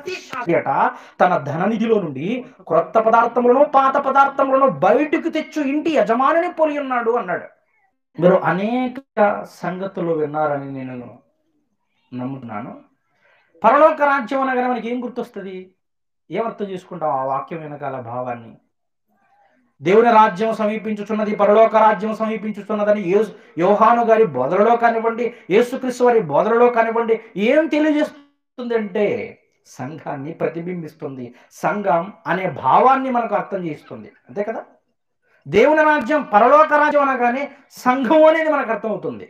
ప్రతిసారి తన ధననిధిలో నుండి క్రొత్త పదార్థములను పాత పదార్థములను బయటకు తెచ్చు ఇంటి యజమానిని పోలి ఉన్నాడు అన్నాడు. మీరు అనేక సంగతులు విన్నారని నేను నమ్ముతున్నాను. పరలోక రాజ్యం అనగానే మనకి ఏం గుర్తొస్తుంది? ఏమర్థం చేసుకుంటాం ఆ వాక్యం వెనకాల భావాన్ని? దేవుని రాజ్యం సమీపించుచున్నది, పరలోక రాజ్యం సమీపించుచున్నదని యోహాను గారి బోధనలో కానివ్వండి, యేసుక్రీస్తు వారి బోధనలో కానివ్వండి ఏం తెలియజేస్తుంది అంటే సంఘాన్ని ప్రతిబింబిస్తుంది. సంఘం అనే భావాన్ని మనకు అర్థం చేస్తుంది, అంతే కదా. దేవుని రాజ్యం పరలోక రాజ్యం అనగానే సంఘం అనేది మనకు అర్థమవుతుంది.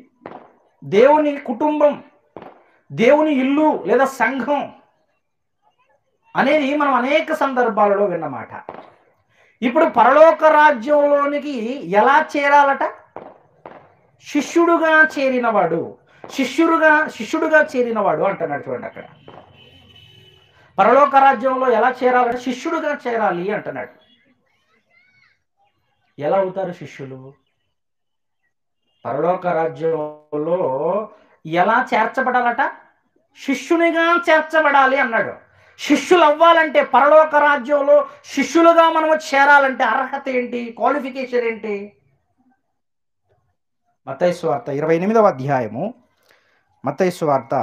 దేవుని కుటుంబం, దేవుని ఇల్లు లేదా సంఘం అనేది మనం అనేక సందర్భాలలో విన్నమాట. ఇప్పుడు పరలోక రాజ్యంలోనికి ఎలా చేరాలట? శిష్యుడుగా చేరినవాడు, శిష్యుడుగా చేరినవాడు అంటున్నాడు. చూడండి అక్కడ పరలోక రాజ్యంలో ఎలా చేరాలంటే శిష్యుడుగా చేరాలి అంటున్నాడు. ఎలా అవుతారు శిష్యులు? పరలోక రాజ్యంలో ఎలా చేర్చబడాలట? శిష్యునిగా చేర్చబడాలి అన్నాడు. శిష్యులు అవ్వాలంటే పరలోక రాజ్యంలో శిష్యులుగా మనము చేరాలంటే అర్హత ఏంటి? క్వాలిఫికేషన్ ఏంటి? మత్తయి సువార్త 28వ అధ్యాయము, మత్తయి సువార్త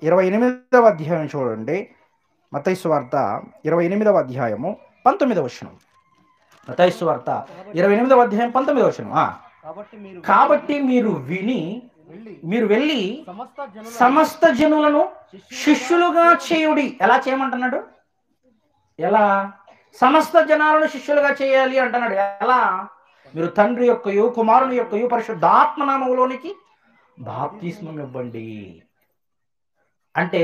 28వ అధ్యాయం చూడండి. మత్తయి సువార్త 28వ అధ్యాయము 19వ వచనం. మత్తయి సువార్త 28వ అధ్యాయం 19వ వచనం. కాబట్టి మీరు వెళ్ళి సమస్త జనులను శిష్యులుగా చేయుడి. ఎలా చేయమంటున్నాడు? ఎలా? సమస్త జనాలను శిష్యులుగా చేయాలి అంటున్నాడు. ఎలా? మీరు తండ్రి యొక్కయు కుమారుని యొక్కయు పరిశుద్ధాత్మ నామములోనికి బాప్తిస్మం ఇవ్వండి. అంటే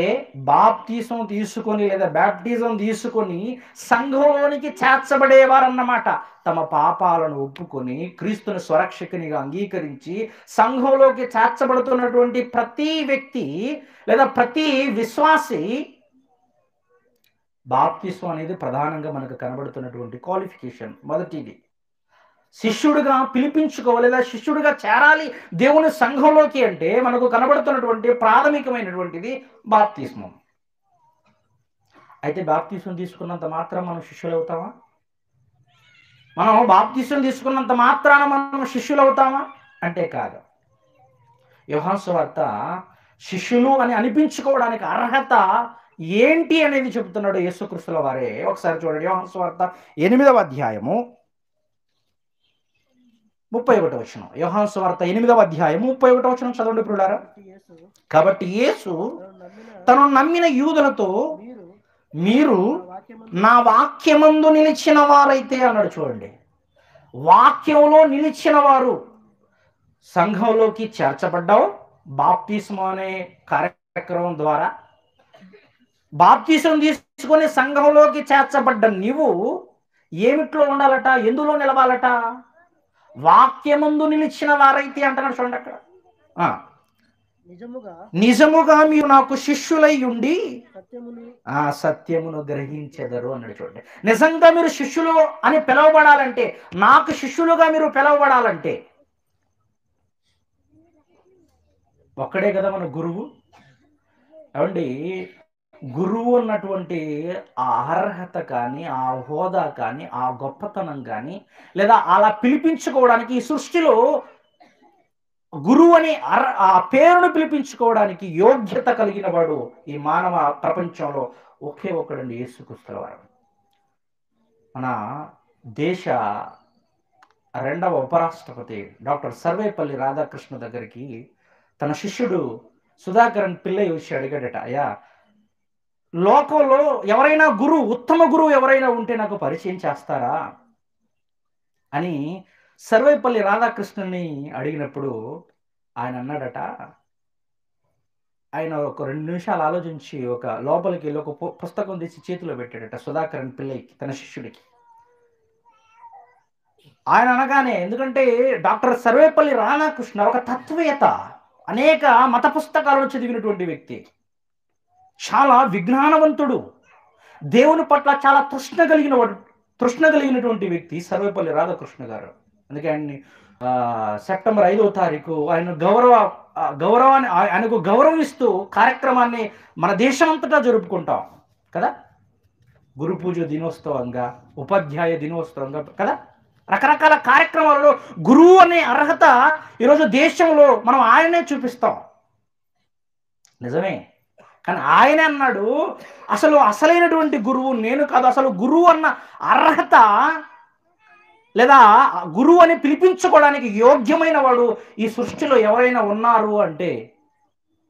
బాప్తిజం తీసుకొని లేదా బ్యాప్టిజం తీసుకొని సంఘంలోనికి చేర్చబడేవారన్నమాట. తమ పాపాలను ఒప్పుకొని క్రీస్తుని స్వరక్షకునిగా అంగీకరించి సంఘంలోకి చేర్చబడుతున్నటువంటి ప్రతి వ్యక్తి లేదా ప్రతి విశ్వాసి బాప్తిజం అనేది ప్రధానంగా మనకు కనబడుతున్నటువంటి క్వాలిఫికేషన్. మొదటిది శిష్యుడిగా పిలిపించుకోవాలి లేదా శిష్యుడిగా చేరాలి దేవుని సంఘంలోకి అంటే మనకు కనబడుతున్నటువంటి ప్రాథమికమైనటువంటిది బాప్తిస్మం. అయితే బాప్తిస్మం తీసుకున్నంత మాత్రం మనం శిష్యులు అవుతామా? మనం బాప్తిస్మం తీసుకున్నంత మాత్రాన మనం శిష్యులు అవుతామా అంటే కాదు. యోహాను సువార్త శిష్యులు అని అనిపించుకోవడానికి అర్హత ఏంటి అనేది చెబుతున్నాడు యేసుక్రీస్తుల వారే. ఒకసారి చూడండి, యోహాను సువార్త 8వ అధ్యాయము 31వ వచనం. యోహాను సువార్త 8వ అధ్యాయం 31వ వచనం చదవండి ప్రియులారా. కాబట్టి యేసు తను నమ్మిన యూదులతో మీరు నా వాక్యమందు నిలిచిన వారైతే అన్నాడు. చూడండి, వాక్యంలో నిలిచిన వారు సంఘంలోకి చేర్చబడ్డావు బాప్తిస్మం అనే కార్యక్రమం ద్వారా. బాప్తిస్మం తీసుకొని సంఘంలోకి చేర్చబడ్డ నీవు ఏమిట్లో ఉండాలట? ఎందులో నిలవాలట? వాక్యమందు నిలిచిన వారైతే అంటున్నాడు. చూడండి అక్కడ, నిజముగా మీరు నాకు శిష్యులై ఉండి ఆ సత్యమును గ్రహించెదరు అన్నాడు. చూడండి, నిజంగా మీరు శిష్యులు అని పిలువబడాలంటే, నాకు శిష్యులుగా మీరు పిలువబడాలంటే ఒక్కడే కదా మన గురువు. ఏమండి, గురువు ఉన్నటువంటి ఆ అర్హత కానీ, ఆ హోదా కానీ, ఆ గొప్పతనం కానీ, లేదా అలా పిలిపించుకోవడానికి ఈ సృష్టిలో గురువు అని ఆ పేరును పిలిపించుకోవడానికి యోగ్యత కలిగిన వాడు ఈ మానవ ప్రపంచంలో ఒకే ఒక్కడండి, యేసుక్రీస్తు వారు. మన దేశ 2వ ఉపరాష్ట్రపతి డాక్టర్ సర్వేపల్లి రాధాకృష్ణ దగ్గరికి తన శిష్యుడు సుధాకరన్ పిల్లై వచ్చి అడిగాడట, అయ్యా లోకంలో ఎవరైనా గురువు, ఉత్తమ గురువు ఎవరైనా ఉంటే నాకు పరిచయం చేస్తారా అని సర్వేపల్లి రాధాకృష్ణని అడిగినప్పుడు ఆయన అన్నాడట, ఆయన ఒక 2 నిమిషాలు ఆలోచించి ఒక లోపలికి వెళ్ళి ఒక పుస్తకం తీసి చేతిలో పెట్టాడట సుధాకరన్ పిల్లైకి, తన శిష్యుడికి. ఆయన అనగానే, ఎందుకంటే డాక్టర్ సర్వేపల్లి రాధాకృష్ణ ఒక తత్వవేత్త, అనేక మత పుస్తకాలను చదివినటువంటి వ్యక్తి, చాలా విజ్ఞానవంతుడు, దేవుని పట్ల చాలా తృష్ణ కలిగినటువంటి వ్యక్తి సర్వేపల్లి రాధాకృష్ణ గారు. అందుకే ఆయన్ని సెప్టెంబర్ 5వ తారీఖు ఆయనకు గౌరవం ఇస్తూ కార్యక్రమాన్ని మన దేశమంతటా జరుపుకుంటాం కదా. గురు పూజ దినోత్సవంగా, ఉపాధ్యాయ దినోత్సవంగా కదా, రకరకాల కార్యక్రమాలలో గురువు అనే అర్హత ఈరోజు దేశంలో మనం ఆయనే చూపిస్తాం. నిజమే. కానీ ఆయన అన్నాడు, అసలైనటువంటి గురువు నేను కాదు. అసలు గురువు అన్న అర్హత లేదా గురువు అని పిలిపించుకోవడానికి యోగ్యమైన వాడు ఈ సృష్టిలో ఎవరైనా ఉన్నారు అంటే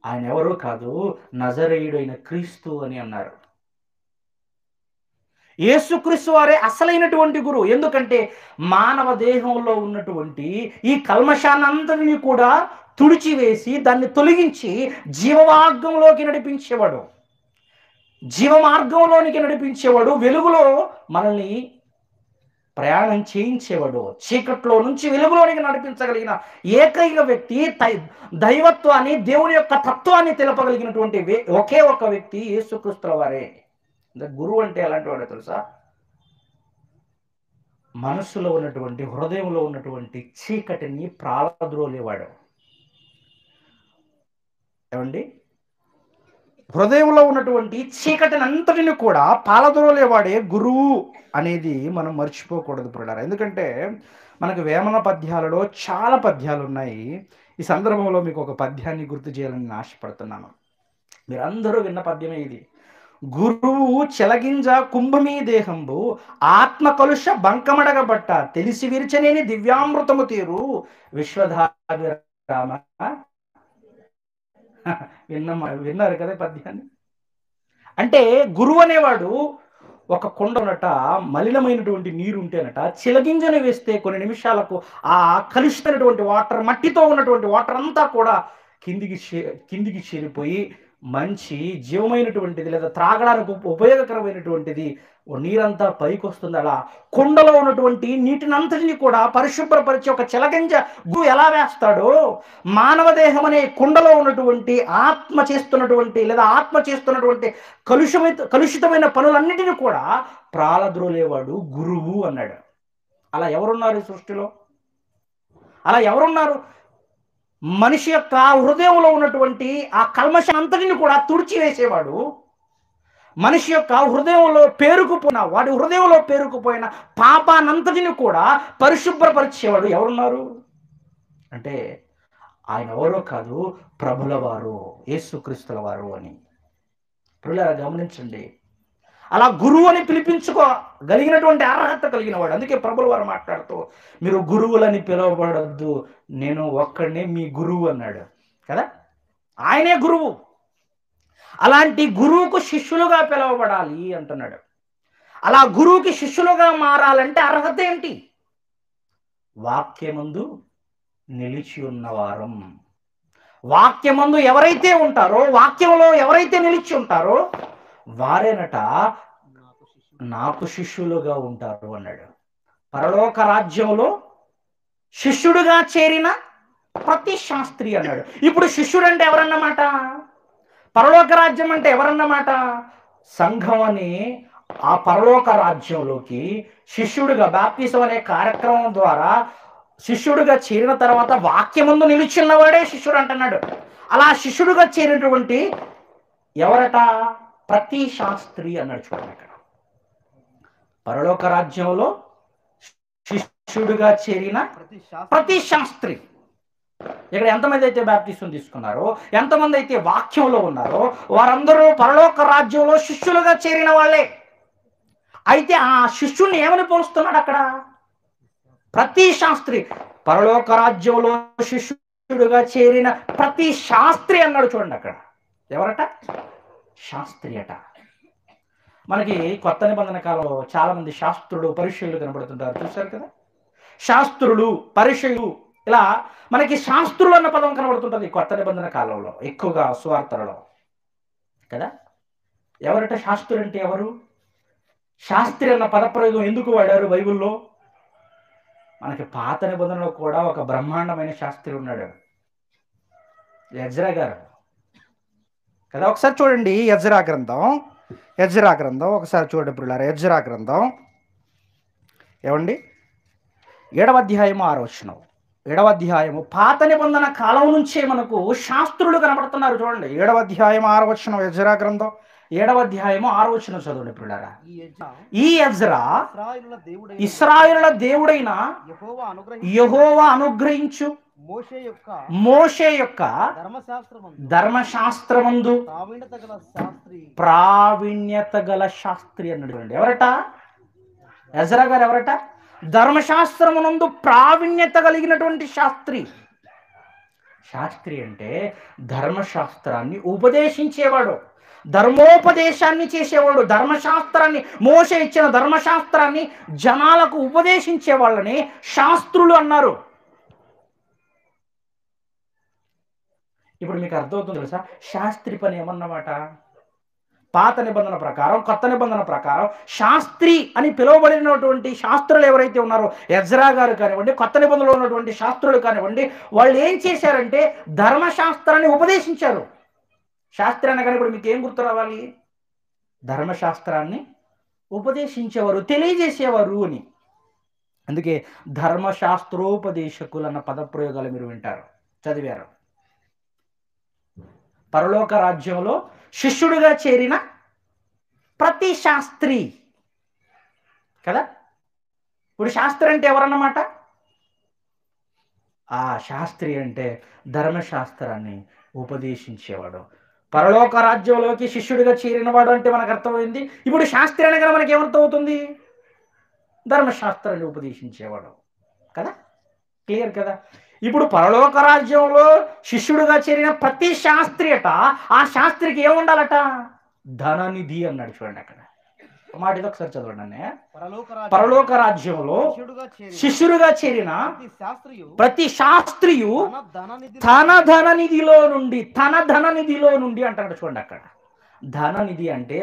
ఆయన ఎవరూ కాదు, నజరేయుడైన క్రీస్తు అని అన్నారు. యేసుక్రీస్తు వారే అసలైనటువంటి గురువు. ఎందుకంటే మానవ దేహంలో ఉన్నటువంటి ఈ కల్మషాన్నంతటినీ కూడా తుడిచివేసి దాన్ని తొలగించి జీవమార్గంలోకి నడిపించేవాడు, జీవమార్గంలోనికి నడిపించేవాడు, వెలుగులో మనల్ని ప్రయాణం చేయించేవాడు, చీకట్లో నుంచి వెలుగులోనికి నడిపించగలిగిన ఏకైక వ్యక్తి, దైవత్వాన్ని, దేవుని యొక్క తత్వాన్ని తెలపగలిగినటువంటి ఒకే ఒక వ్యక్తి యేసుక్రీస్తుల వారే. గురువు అంటే ఎలాంటి వాడో తెలుసా? మనసులో ఉన్నటువంటి, హృదయంలో ఉన్నటువంటి చీకటిని ప్రాలద్రోలేవాడు. ఏమండి? హృదయంలో ఉన్నటువంటి చీకటిని అంతటిని కూడా పాలద్రోలేవాడే గురువు అనేది మనం మర్చిపోకూడదు ప్రియులారా. ఎందుకంటే మనకు వేమన పద్యాలలో చాలా పద్యాలు ఉన్నాయి. ఈ సందర్భంలో మీకు ఒక పద్యాన్ని గుర్తు చేయాలని నేను ఆశపడుతున్నాను. మీరందరూ విన్న పద్యమే ఇది. గురువు చెలగింజ కుంభమీ దేహంబు ఆత్మ కలుష బంకమడగబట్ట తెలిసి విరిచనేని దివ్యామృతము తీరు విశ్వధాభిరామ. విన్నారు కదా పద్యాన్ని? అంటే గురువు అనేవాడు ఒక కొండనట మలినమైనటువంటి నీరు ఉంటేనట చిలగింజను వేస్తే కొన్ని నిమిషాలకు ఆ కలుషితమైనటువంటి వాటర్, మట్టితో ఉన్నటువంటి వాటర్ అంతా కూడా కిందికి చేరిపోయి మంచి జీవమైనటువంటిది లేదా త్రాగడానికి ఉపయోగకరమైనటువంటిది నీరంతా పైకి వస్తుంది. అలా కొండలో ఉన్నటువంటి నీటిని అంతటిని కూడా పరిశుభ్రపరిచి ఒక చిలగింజ గురువు ఎలా వేస్తాడో మానవ దేహం అనే కుండలో ఉన్నటువంటి ఆత్మ చేస్తున్నటువంటి కలుషితమైన పనులన్నిటిని కూడా ప్రాలద్రోలేవాడు గురువు అన్నాడు. అలా ఎవరున్నారు ఈ సృష్టిలో? అలా ఎవరున్నారు? మనిషి యొక్క హృదయంలో ఉన్నటువంటి ఆ కల్మషం అంతటిని కూడా తుడిచివేసేవాడు, మనిషి యొక్క హృదయంలో పేరుకుపోయిన పాపానంతటిని కూడా పరిశుభ్రపరిచేవాడు ఎవరున్నారు అంటే ఆయన ఎవరో కాదు, ప్రభుల వారు, యేసుక్రీస్తుల వారు అని. ప్రియులారా గమనించండి. అలా గురువు అని పిలిపించుకోగలిగినటువంటి అర్హత కలిగిన వాడు. అందుకే ప్రభుల వారు మాట్లాడుతూ మీరు గురువులని పిలువబడద్దు, నేను ఒక్కడనే మీ గురువు అన్నాడు కదా. ఆయనే గురువు. అలాంటి గురువుకు శిష్యులుగా పిలువబడాలి అంటున్నాడు. అలా గురువుకి శిష్యులుగా మారాలంటే అర్హత ఏంటి? వాక్యమందు నిలిచి ఉన్నవారం. వాక్యమందు ఎవరైతే ఉంటారో, వాక్యంలో ఎవరైతే నిలిచి ఉంటారో వారేనట నాకు శిష్యులుగా ఉంటారు అన్నాడు. పరలోక రాజ్యంలో శిష్యుడుగా చేరిన ప్రతి శాస్త్రి అన్నాడు. ఇప్పుడు శిష్యుడు అంటే ఎవరన్నమాట? పరలోక రాజ్యం అంటే ఎవరన్నమాట? సంఘం అని ఆ పరలోక రాజ్యంలోకి శిష్యుడిగా బాప్తిసం అనే కార్యక్రమం ద్వారా శిష్యుడిగా చేరిన తర్వాత వాక్యమందు నిలిచిన్నవాడే శిష్యుడు అంటున్నాడు. అలా శిష్యుడిగా చేరినటువంటి ఎవరట? ప్రతి శాస్త్రి అన్నాడు. చూడండి అక్కడ పరలోక రాజ్యంలో శిష్యుడిగా చేరిన ప్రతి శాస్త్రి. ఇక్కడ ఎంతమంది అయితే బాప్తిసం తీసుకున్నారో, ఎంతమంది అయితే వాక్యంలో ఉన్నారో వారందరూ పరలోక రాజ్యంలో శిష్యులుగా చేరిన వాళ్ళే. అయితే ఆ శిష్యుడిని ఏమని పోలుస్తున్నాడు అక్కడ? ప్రతి శాస్త్రి. పరలోక రాజ్యంలో శిష్యుడుగా చేరిన ప్రతి శాస్త్రి అన్నాడు. చూడండి అక్కడ ఎవరట? శాస్త్రి అట. మనకి కొత్త నిబంధన కాలంలో చాలా మంది శాస్త్రులు, పరిచయులు కనబడుతుంటారు, చూశారు కదా. శాస్త్రులు, పరిచయులు, ఇలా మనకి శాస్త్రులు అన్న పదం కనబడుతుంటుంది కొత్త నిబంధన కాలంలో ఎక్కువగా సువార్తలలో కదా. ఎవరట శాస్త్రులు అంటే? ఎవరు? శాస్త్రి అన్న పదప్రయోగం ఎందుకు వాడారు బైబిల్లో? మనకి పాత నిబంధనలో కూడా ఒక బ్రహ్మాండమైన శాస్త్రి ఉన్నాడు, ఎజ్రా గారు కదా. ఒకసారి చూడండి ఎజ్రా గ్రంథం ఒకసారి చూడండి ప్రియులారా. ఎజ్రా గ్రంథం ఏమండి 7వ అధ్యాయం 6వ వచనం. 7వ అధ్యాయము పాత నిబంధన కాలం నుంచే మనకు శాస్త్రులు కనబడుతున్నారు. చూడండి 7వ అధ్యాయం 6వ వచనం, ఎజ్రా గ్రంథం 7వ అధ్యాయము 6వ వచనం చదవండి పిల్లరా. ఈ ఎజ్రా ఇశ్రాయేలుల దేవుడైన యెహోవా అనుగ్రహించు మోషే యొక్క ధర్మశాస్త్రమందు ప్రావీణ్యత గల శాస్త్రి అన్నాడు. చూడండి, ఎవరట? ఎజ్రా గారు ఎవరట? ధర్మశాస్త్రమునందు ప్రావీణ్యత కలిగినటువంటి శాస్త్రి. శాస్త్రి అంటే ధర్మశాస్త్రాన్ని ఉపదేశించేవాడు, ధర్మోపదేశాన్ని చేసేవాడు. ధర్మశాస్త్రాన్ని, మోషే ఇచ్చిన ధర్మశాస్త్రాన్ని జనాలకు ఉపదేశించే వాళ్ళని శాస్త్రులు అన్నారు. ఇప్పుడు మీకు అర్థమవుతుంది తెలుసా శాస్త్రి పని ఏమన్నమాట? పాత నిబంధన ప్రకారం, కొత్త నిబంధన ప్రకారం శాస్త్రి అని పిలువబడినటువంటి శాస్త్రులు ఎవరైతే ఉన్నారో, ఎజ్రా గారు కానివ్వండి, కొత్త నిబంధనలో ఉన్నటువంటి శాస్త్రులు కానివ్వండి, వాళ్ళు ఏం చేశారంటే ధర్మశాస్త్రాన్ని ఉపదేశించారు. శాస్త్రి అనగానే ఇప్పుడు మీకు ఏం గుర్తు రావాలి? ధర్మశాస్త్రాన్ని ఉపదేశించేవారు, తెలియజేసేవారు అని. అందుకే ధర్మశాస్త్రోపదేశకులు అన్న పదప్రయోగాలు మీరు వింటారు, చదివారు. పరలోక రాజ్యంలో శిష్యుడిగా చేరిన ప్రతి శాస్త్రి కదా. ఇప్పుడు శాస్త్రి అంటే ఎవరన్నమాట? ఆ శాస్త్రి అంటే ధర్మశాస్త్రాన్ని ఉపదేశించేవాడు. పరలోక రాజ్యంలోకి శిష్యుడిగా చేరినవాడు అంటే మనకు అర్థమైంది. ఇప్పుడు శాస్త్రి అనగా మనకి ఏమర్థమవుతుంది? ధర్మశాస్త్రాన్ని ఉపదేశించేవాడు కదా. క్లియర్ కదా. ఇప్పుడు పరలోక రాజ్యంలో శిష్యుడిగా చేరిన ప్రతి శాస్త్రి అట, ఆ శాస్త్రికి ఏముండాలట? ధననిధి అన్నాడు. చూడండి అక్కడ మాట, ఇది ఒకసారి చదవండి. పరలోక రాజ్యంలో శిష్యుడిగా చేరిన ప్రతి శాస్త్రియు తన ధననిధిలో నుండి అంటాడు. చూడండి అక్కడ ధననిధి అంటే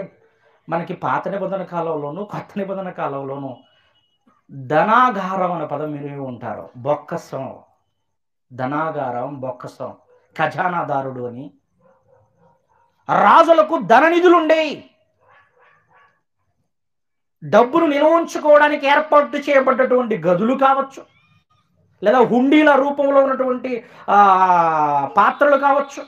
మనకి పాత నిబంధన కాలంలోను కొత్త నిబంధన కాలంలోను ధనాగారం అనే పదం మీరు ఉంటారు. బొక్కసం, ధనాగారం, బొక్కసం, ఖజానాదారుడు అని. రాజులకు ధననిధులు ఉండేవి. డబ్బును నిల్వ ఉంచుకోవడానికి ఏర్పాటు చేయబడ్డటువంటి గదులు కావచ్చు, లేదా హుండీల రూపంలో ఉన్నటువంటి పాత్రలు కావచ్చు.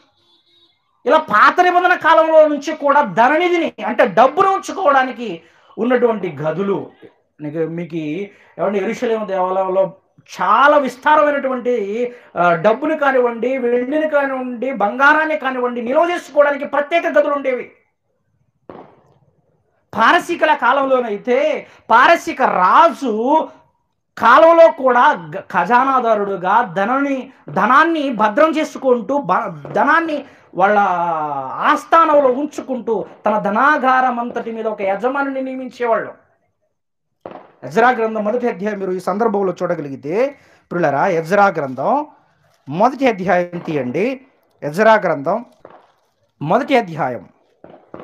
ఇలా పాత నిబంధన కాలంలో నుంచి కూడా ధననిధిని అంటే డబ్బును ఉంచుకోవడానికి ఉన్నటువంటి గదులు. మీకు ఏమంటే యెరూషలేము దేవాలయంలో చాలా విస్తారమైనటువంటి డబ్బుని కానివ్వండి, వెండిని కానివ్వండి, బంగారాన్ని కానివ్వండి నిల్వ చేసుకోవడానికి ప్రత్యేక గదులు ఉండేవి. పారసీకుల కాలంలోనైతే పారసీక రాజు కాలంలో కూడా ఖజానాదారుడుగా ధనాన్ని భద్రం చేసుకుంటూ, ధనాన్ని వాళ్ళ ఆస్థానంలో ఉంచుకుంటూ తన ధనాగారం అంతటి మీద ఒక యజమానిని నియమించేవాళ్ళు. ఎజ్రా గ్రంథం 1వ అధ్యాయం మీరు ఈ సందర్భంలో చూడగలిగితే ప్రియులారా, ఎజ్రా గ్రంథం 1వ అధ్యాయం తీయండి. ఎజ్రా గ్రంథం 1వ అధ్యాయం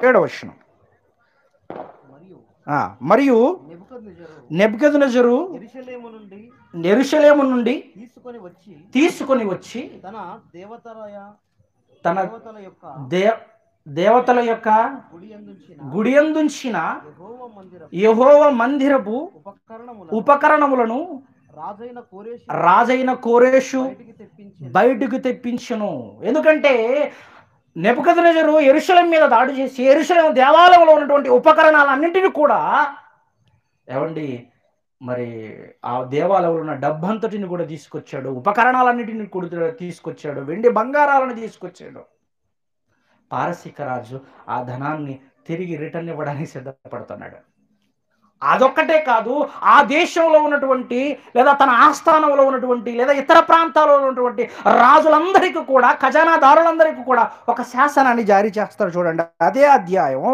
7వ వచనం. మరియు నెబుకద్నెజరు యెరూషలేము నుండి తీసుకొని వచ్చి తన దేవతల యొక్క గుడియందుంచిన యెహోవా మందిరపు ఉపకరణములను రాజైన కోరేషు బయటకు తెప్పించును. ఎందుకంటే నెబుకద్నెజరు యెరూషలేము మీద దాడి చేసి యెరూషలేము దేవాలయంలో ఉన్నటువంటి ఉపకరణాలన్నింటినీ కూడా ఏమండి మరి ఆ దేవాలయంలో ఉన్న డబ్బంతటిని కూడా తీసుకొచ్చాడు, ఉపకరణాలన్నింటినీ కూడా తీసుకొచ్చాడు, వెండి బంగారాలను తీసుకొచ్చాడు. పారసీక రాజు ఆ ధనాన్ని తిరిగి రిటర్న్ ఇవ్వడానికి సిద్ధపడుతున్నాడు. అదొక్కటే కాదు, ఆ దేశంలో ఉన్నటువంటి లేదా తన ఆస్థానంలో ఉన్నటువంటి లేదా ఇతర ప్రాంతాల్లో ఉన్నటువంటి రాజులందరికీ కూడా, ఖజానాదారులందరికీ కూడా ఒక శాసనాన్ని జారీ చేస్తారు. చూడండి అదే అధ్యాయం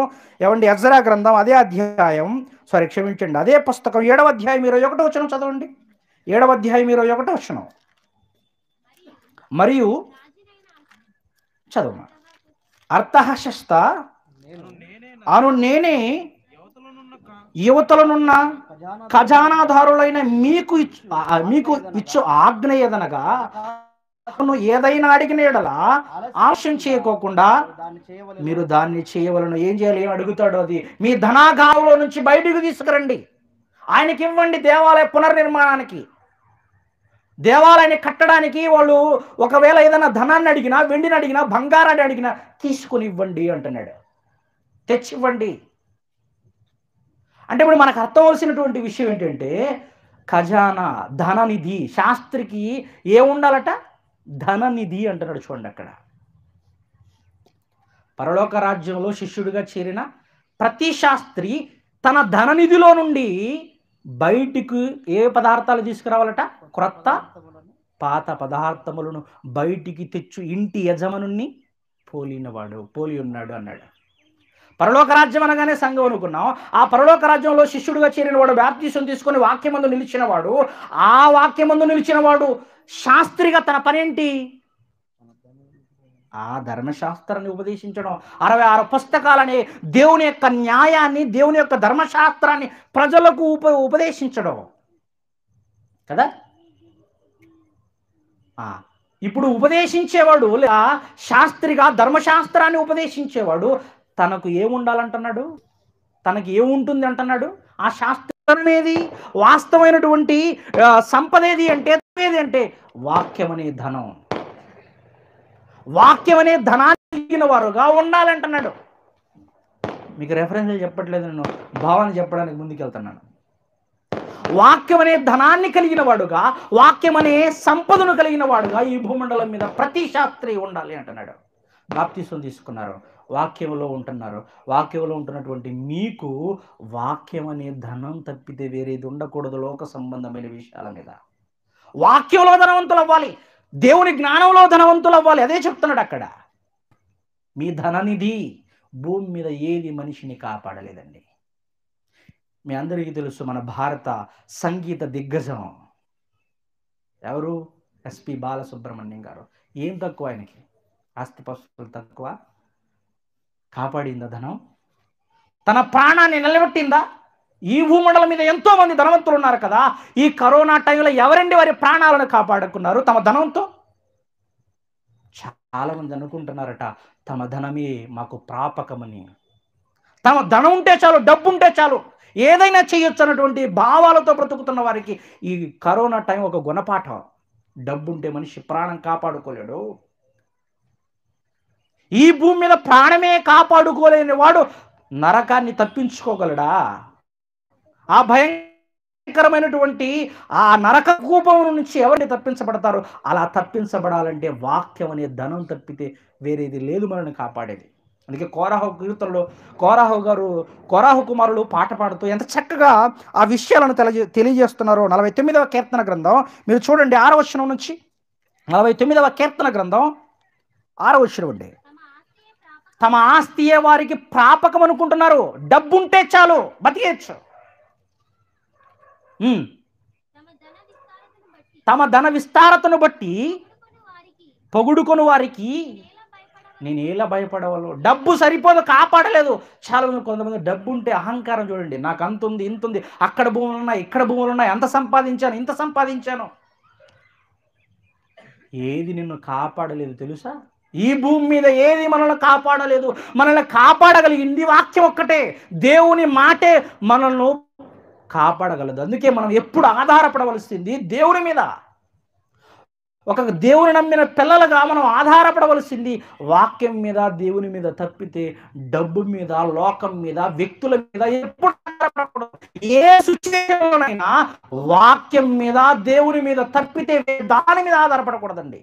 ఏమండి ఎజ్రా గ్రంథం అదే అధ్యాయం క్షమించండి అదే పుస్తకం 7వ అధ్యాయం 21వ వచనం చదవండి. 7వ అధ్యాయం 21వ వచనం. మరియు చదువు అర్థహశస్త అను నేనే యువతలనున్న ఖజానాదారులైన మీకు ఇచ్చు ఆజ్ఞ ఏదనగా ఏదైనా అడిగిన యెడల ఆలస్యం చేయకోకుండా మీరు దాన్ని చేయవలను. ఏం చేయాలి? ఏం అడుగుతాడో అది మీ ధనాగారంలో నుంచి బయటకు తీసుకురండి, ఆయనకి ఇవ్వండి. దేవాలయ పునర్నిర్మాణానికి దేవాలయాన్ని కట్టడానికి వాళ్ళు ఒకవేళ ఏదైనా ధనాన్ని అడిగినా, వెండిని అడిగినా, బంగారాన్ని అడిగినా తీసుకొని ఇవ్వండి అంటున్నాడు, తెచ్చివ్వండి. అంటే ఇప్పుడు మనకు అర్థమవలసినటువంటి విషయం ఏంటంటే, ఖజానా, ధననిధి. శాస్త్రికి ఏముండాలట? ధననిధి అంటున్నాడు. చూడండి అక్కడ, పరలోక రాజ్యంలో శిష్యుడిగా చేరిన ప్రతి శాస్త్రి తన ధననిధిలో నుండి బయటికి ఏ పదార్థాలు తీసుకురావాలట? క్రొత్త పాత పదార్థములను బయటికి తెచ్చు ఇంటి యజమానుణ్ణి పోలి ఉన్నాడు అన్నాడు. పరలోక రాజ్యం అనగానే సంఘం అనుకున్నాం. ఆ పరలోక రాజ్యంలో శిష్యుడిగా చేరిన వాడు, బాప్తిసం తీసుకొని వాక్యమందు నిలిచిన వాడు, ఆ వాక్యమందు నిలిచిన వాడు శాస్త్రిగా తన పనేంటి? ఆ ధర్మశాస్త్రాన్ని ఉపదేశించడం. 66 పుస్తకాలని, దేవుని యొక్క న్యాయాన్ని, దేవుని యొక్క ధర్మశాస్త్రాన్ని ప్రజలకు ఉపదేశించడం కదా. ఇప్పుడు ఉపదేశించేవాడు లేదా శాస్త్రిగా ధర్మశాస్త్రాన్ని ఉపదేశించేవాడు తనకు ఏముండాలంటున్నాడు? తనకి ఏముంటుంది అంటున్నాడు? ఆ శాస్త్రం అనేది వాస్తవమైనటువంటి సంపద ఏది అంటే వాక్యం అనే ధనం. వాక్యం అనే ధనాన్ని కలిగిన వారుగా ఉండాలంటున్నాడు. మీకు రెఫరెన్స్లు చెప్పట్లేదు, నేను భావన చెప్పడానికి ముందుకెళ్తున్నాను. వాక్యం అనే ధనాన్ని కలిగిన వాడుగా, వాక్యం అనే సంపదను కలిగిన వాడుగా ఈ భూమండలం మీద ప్రతి శాస్త్రి ఉండాలి అంటున్నాడు. బాప్తిసం తీసుకున్నారు, వాక్యంలో ఉంటున్నారు. వాక్యంలో ఉంటున్నటువంటి మీకు వాక్యం అనే ధనం తప్పితే వేరేది ఉండకూడదు. లోక సంబంధమైన విషయాల మీద వాక్యంలో ధనవంతులు అవ్వాలి, దేవుని జ్ఞానంలో ధనవంతులు అవ్వాలి. అదే చెప్తున్నాడు అక్కడ. మీ ధననిధి భూమి మీద ఏది మనిషిని కాపాడలేదండి. మీ అందరికీ తెలుసు, మన భారత సంగీత దిగ్గజం ఎవరు? ఎస్పి బాలసుబ్రహ్మణ్యం గారు. ఏం తక్కువ ఆయనకి? ఆస్తిపాస్తులు తక్కువ? కాపాడిందా ధనం? తన ప్రాణాన్ని నిలబెట్టిందా? ఈ భూమండలం మీద ఎంతో మంది ధనవంతులు ఉన్నారు కదా. ఈ కరోనా టైంలో ఎవరండి వారి ప్రాణాలను కాపాడుకున్నారు తమ ధనంతో? చాలా మంది అనుకుంటున్నారట తమ ధనమే మాకు ప్రాపకమని. తమ ధనం ఉంటే చాలు, డబ్బు ఉంటే చాలు, ఏదైనా చేయొచ్చు అన్నటువంటి భావాలతో బ్రతుకుతున్న వారికి ఈ కరోనా టైం ఒక గుణపాఠం. డబ్బు ఉంటే మనిషి ప్రాణం కాపాడుకోలేడు. ఈ భూమి మీద ప్రాణమే కాపాడుకోలేని వాడు నరకాన్ని తప్పించుకోగలడా? ఆ భయంకరమైనటువంటి ఆ నరక కూపం నుంచి ఎవరిని తప్పించబడతారు? అలా తప్పించబడాలంటే వాక్యం అనే ధనం తప్పితే వేరేది లేదు మనల్ని కాపాడేది. అందుకే కోరాహు కీర్తనలో కోరాహు కుమారులు పాట పాడుతూ ఎంత చక్కగా ఆ విషయాలను తెలియజేస్తున్నారో. 49వ కీర్తన గ్రంథం మీరు చూడండి, 6వ వచనం నుంచి. 49వ కీర్తన గ్రంథం 6వ వచనం అండి. తమ ఆస్తియే వారికి ప్రాపకం అనుకుంటున్నారు. డబ్బు ఉంటే చాలు, బతికేయచ్చు. తమ ధన విస్తారతను బట్టి పొగుడుకొని వారికి నేను ఎలా భయపడవాళ్ళు? డబ్బు సరిపోదు, కాపాడలేదు. చాలా మంది, కొంతమంది డబ్బు ఉంటే అహంకారం. చూడండి, నాకు అంత ఉంది, ఇంత ఉంది, అక్కడ భూములు ఉన్నాయి, ఇక్కడ భూములు ఉన్నాయి, అంత సంపాదించాను, ఇంత సంపాదించాను. ఏది నిన్ను కాపాడలేదు తెలుసా? ఈ భూమి మీద ఏది మనల్ని కాపాడలేదు. మనల్ని కాపాడగలిగింది వాక్యం ఒక్కటే. దేవుని మాటే మనల్ని కాపాడగలదు. అందుకే మనం ఎప్పుడు ఆధారపడవలసింది దేవుని మీద. ఒక దేవుని నమ్మిన పిల్లలుగా మనం ఆధారపడవలసింది వాక్యం మీద, దేవుని మీద తప్పితే డబ్బు మీద, లోకం మీద, వ్యక్తుల మీద ఎప్పుడు ఆధారపడకూడదు. ఏ సిచ్యువేషన్లోనైనా వాక్యం మీద, దేవుని మీద తప్పితే దాని మీద ఆధారపడకూడదండి.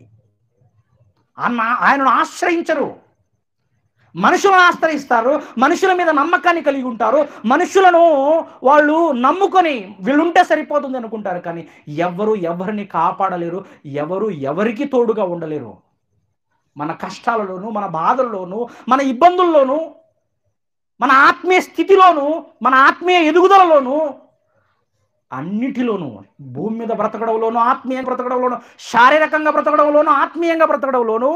ఆయనను ఆశ్రయించరు. మనుషులను ఆశ్రయిస్తారు, మనుషుల మీద నమ్మకాన్ని కలిగి ఉంటారు, మనుషులను వాళ్ళు నమ్ముకొని వీళ్ళుంటే సరిపోతుంది అనుకుంటారు. కానీ ఎవరు ఎవరిని కాపాడలేరు, ఎవరు ఎవరికి తోడుగా ఉండలేరు. మన కష్టాలలోనూ, మన బాధల్లోనూ, మన ఇబ్బందుల్లోనూ, మన ఆత్మీయ స్థితిలోనూ, మన ఆత్మీయ ఎదుగుదలలోనూ, అన్నిటిలోనూ, భూమి మీద బ్రతకడంలోనూ, ఆత్మీయంగా బ్రతకడంలోనూ, శారీరకంగా బ్రతకడంలోనూ, ఆత్మీయంగా బ్రతకడంలోనూ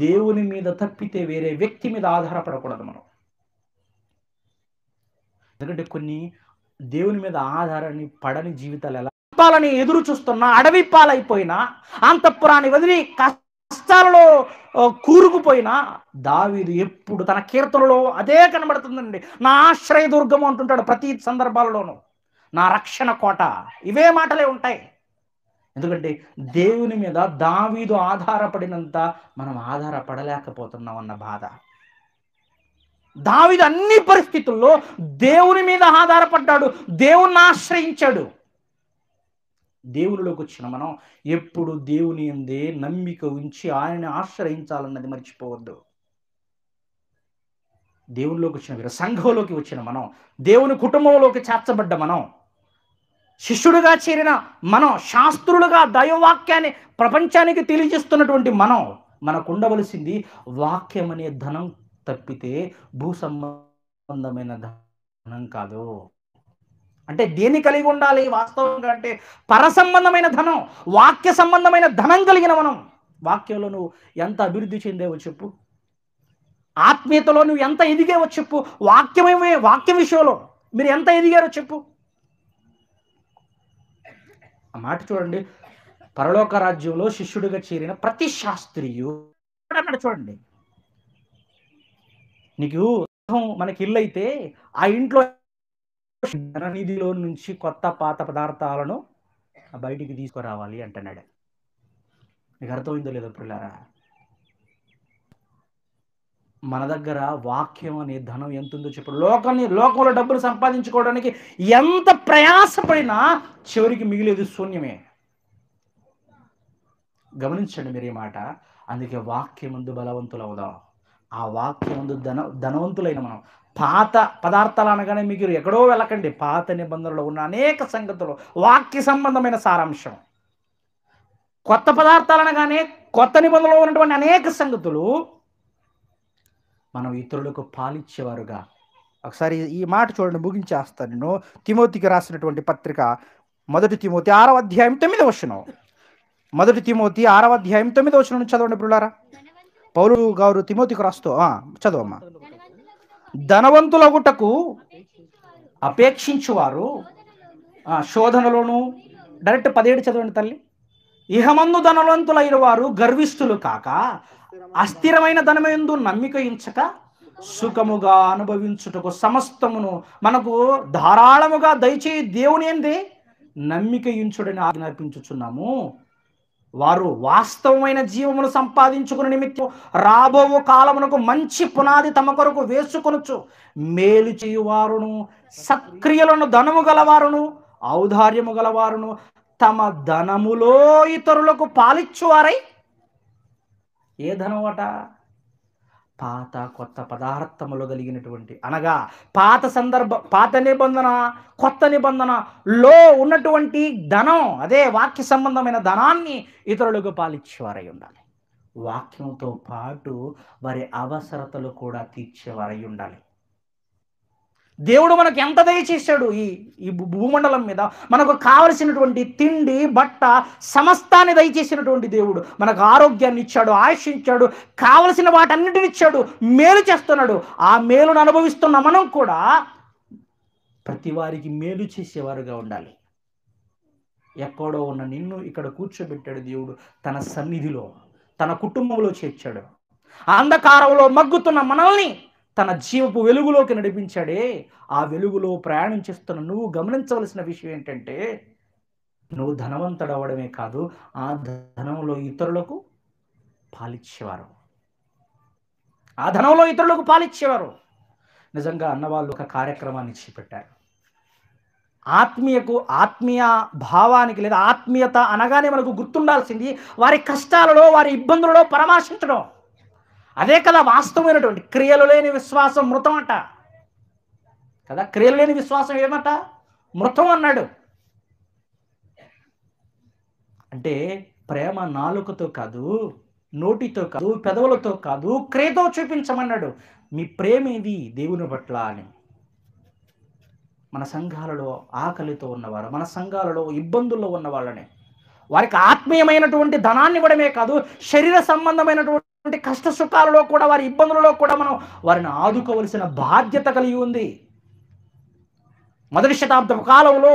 దేవుని మీద తప్పితే వేరే వ్యక్తి మీద ఆధారపడకూడదు మనం. ఎందుకంటే కొన్ని దేవుని మీద ఆధారాన్ని పడని జీవితాలు ఎలా పాలని ఎదురు చూస్తున్నా, అడవి పాలైపోయినా, అంతఃపురాన్ని వదిలి కష్టాలలో కూరుకుపోయినా దావీదు ఎప్పుడు తన కీర్తనలో అదే కనబడుతుందండి. నా ఆశ్రయదుర్గము అంటుంటాడు ప్రతి సందర్భాలలోనూ. నా రక్షణ కోట, ఇవే మాటలే ఉంటాయి. ఎందుకంటే దేవుని మీద దావీదు ఆధారపడినంత మనం ఆధారపడలేకపోతున్నాం అన్న బాధ. దావీదు అన్ని పరిస్థితుల్లో దేవుని మీద ఆధారపడ్డాడు, దేవుణ్ణి ఆశ్రయించాడు. దేవునిలోకి వచ్చిన మనం ఎప్పుడు దేవుని యందే నమ్మిక ఉంచి ఆయనని ఆశ్రయించాలన్నది మర్చిపోవద్దు. దేవునిలోకి వచ్చిన వీరు, సంఘంలోకి వచ్చిన మనం, దేవుని కుటుంబంలోకి చేర్చబడ్డ మనం, శిష్యుడిగా చేరిన మనం, శాస్త్రులుగా దైవవాక్యాన్ని ప్రపంచానికి తెలియజేస్తున్నటువంటి మనం, మనకు ఉండవలసింది వాక్యం అనే ధనం తప్పితే భూ సంబంధమైన ధనం కాదు. అంటే దేన్ని కలిగి ఉండాలి వాస్తవంగా అంటే పర సంబంధమైన ధనం, వాక్య సంబంధమైన ధనం కలిగిన మనం. వాక్యంలో నువ్వు ఎంత అభివృద్ధి చెందేవో చెప్పు, ఆత్మీయతలో నువ్వు ఎంత ఎదిగేవో చెప్పు, వాక్య విషయంలో మీరు ఎంత ఎదిగారో చెప్పు. ఆ మాట చూడండి, పరలోక రాజ్యంలో శిష్యుడిగా చేరిన ప్రతి శాస్త్రియు అన్నాడు. చూడండి, నీకు మనకి ఇల్లు అయితే ఆ ఇంట్లో ధననిధిలో నుంచి కొత్త పాత పదార్థాలను బయటికి తీసుకురావాలి అంటున్నాడు. మీకు అర్థమైందో లేదో పిల్లారా? మన దగ్గర వాక్యం అనే ధనం ఎంత ఉందో చెప్పు. లోకంలో డబ్బులు సంపాదించుకోవడానికి ఎంత ప్రయాసపడినా చివరికి మిగిలేది శూన్యమే. గమనించండి మీరు ఈ మాట. అందుకే వాక్యమందు బలవంతులు అవుదాం. ఆ వాక్యమందు ధనవంతులైన మనం. పాత పదార్థాలు అనగానే మీకు ఎక్కడో వెళ్ళకండి. పాత నిబంధనలో ఉన్న అనేక సంగతులు వాక్య సంబంధమైన సారాంశం. కొత్త పదార్థాలు అనగానే కొత్త నిబంధనలో ఉన్నటువంటి అనేక సంగతులు మనం ఇతరులకు పాలిచ్చేవారుగా. ఒకసారి ఈ మాట చూడండి, ముగించేస్తాను నేను. తిమోతికి రాసినటువంటి పత్రిక 1 తిమోతి 6వ అధ్యాయం 9వ వచనం. 1 తిమోతి 6వ అధ్యాయం 9వ వచనం చదవండి పిల్లారా. పౌలు గారు తిమోతికి రాస్తూ చదవమ్మా. ధనవంతులగుటకు అపేక్షించువారు శోధనలోను, డైరెక్ట్ 17 చదవండి తల్లి. ఇహమందు ధనవంతులైన వారు గర్విష్ఠులు కాక అస్థిరమైన ధనమందు నమ్మిక ఉంచక సుఖముగా అనుభవించుటకు సమస్తమును మనకు ధారాళముగా దయచేయి దేవుని యందే నమ్మిక ఉంచుడని ఆజ్ఞాపించుచున్నాము. వారు వాస్తవమైన జీవమును సంపాదించుకునే నిమిత్తం రాబో కాలమునకు మంచి పునాది తమ కొరకు వేసుకొనొచ్చు. మేలు చేయువారును, సత్క్రియలను ధనము గలవారును, ఔదార్యము గలవారును, తమ ధనములో ఇతరులకు పాలిచ్చువారై. ఏ ధనం అట? పాత కొత్త పదార్థములు కలిగినటువంటి, అనగా పాత నిబంధన కొత్త నిబంధనలో ఉన్నటువంటి ధనం, అదే వాక్య సంబంధమైన ధనాన్ని ఇతరులకు పాలిచ్చేవారై ఉండాలి. వాక్యంతో పాటు వారి అవసరతలు కూడా తీర్చేవారై ఉండాలి. దేవుడు మనకు ఎంత దయచేశాడు ఈ భూమండలం మీద. మనకు కావలసినటువంటి తిండి, బట్ట, సమస్తాన్ని దయచేసినటువంటి దేవుడు. మనకు ఆరోగ్యాన్ని ఇచ్చాడు, ఆయుష్ ఇచ్చాడు, కావలసిన వాటన్నిటిని ఇచ్చాడు, మేలు చేస్తున్నాడు. ఆ మేలును అనుభవిస్తున్న మనం కూడా ప్రతి వారికి మేలు చేసేవారుగా ఉండాలి. ఎక్కడో ఉన్న నిన్ను ఇక్కడ కూర్చోబెట్టాడు దేవుడు తన సన్నిధిలో, తన కుటుంబంలో చేర్చాడు. అంధకారంలో మగ్గుతున్న మనల్ని తన జీవపు వెలుగులోకి నడిపించాడే. ఆ వెలుగులో ప్రయాణం చేస్తున్న నువ్వు గమనించవలసిన విషయం ఏంటంటే, నువ్వు ధనవంతుడు అవ్వడమే కాదు, ఆ ధనంలో ఇతరులకు పాలిచ్చేవారు. ఆ ధనంలో ఇతరులకు పాలిచ్చేవారు. నిజంగా అన్నవాళ్ళు ఒక కార్యక్రమాన్ని చేపట్టారు. ఆత్మీయ భావానికి లేదా ఆత్మీయత అనగానే మనకు గుర్తుండాల్సింది వారి కష్టాలలో, వారి ఇబ్బందులలో పరామర్శించడం. అదే కదా వాస్తవమైనటువంటి క్రియలు లేని విశ్వాసం మృతం అంట కదా. క్రియలు లేని విశ్వాసం ఏమట? మృతం అన్నాడు. అంటే ప్రేమ నాలుకతో కాదు, నోటితో కాదు, పెదవులతో కాదు, క్రియతో చూపించమన్నాడు. మీ ప్రేమ ఏది దేవుని పట్ల అని. మన సంఘాలలో ఆకలితో ఉన్నవారు, మన సంఘాలలో ఇబ్బందుల్లో ఉన్న వాళ్ళని వారికి ఆత్మీయమైనటువంటి ధనాన్ని ఇవ్వడమే కాదు, శరీర సంబంధమైనటువంటి కష్ట సుఖాలలో కూడా, వారి ఇబ్బందులలో కూడా మనం వారిని ఆదుకోవలసిన బాధ్యత కలిగి ఉంది. 1వ శతాబ్దపు కాలంలో